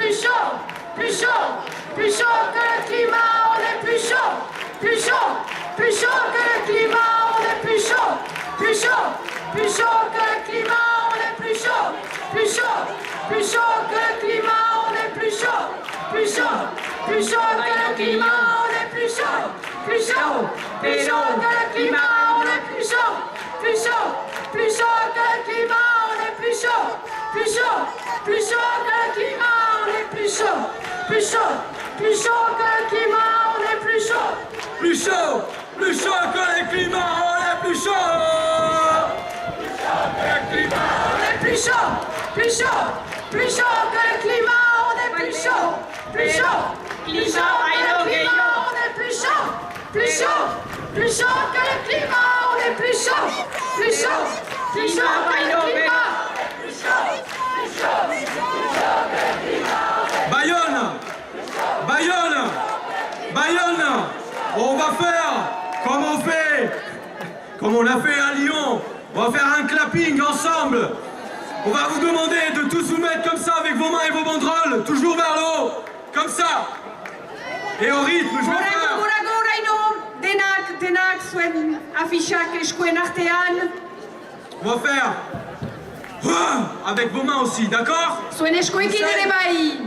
plus chaud, plus chaud, plus chaud que le climat, on est plus chaud, plus chaud, plus chaud que le climat, on est plus chaud, plus chaud, plus chaud que le climat, on est plus chaud, plus chaud, plus chaud que le climat, on est plus chaud, plus chaud, plus chaud que le climat, on est plus chaud, plus chaud, plus chaud que le climat, on est plus chaud, plus chaud, plus chaud que le climat, on est plus chaud, plus chaud, plus chaud que le climat, on est plus chaud, plus chaud, plus chaud que le climat, on est plus chaud, Plus chaud, plus chaud que le climat, on est plus chaud. on est plus chaud, plus chaud, plus chaud que le climat, on est plus chaud, plus chaud, plus chaud que le climat, on est plus chaud, plus chaud, plus chaud que le climat, on est plus chaud, plus chaud, plus chaud que le climat, plus chaud, plus chaud, plus chaud que le climat. Bayonne, Bayonne, Bayonne. On va faire comme on a fait à Lyon. On va faire un clapping ensemble. On va vous demander de tous vous mettre comme ça avec vos mains et vos banderoles, toujours vers le haut, comme ça. Et au rythme, je vais faire. Denak zuen afixak eskuen artean, On va faire avec vos mains aussi, d'accord? zuen eskuekin ere bai.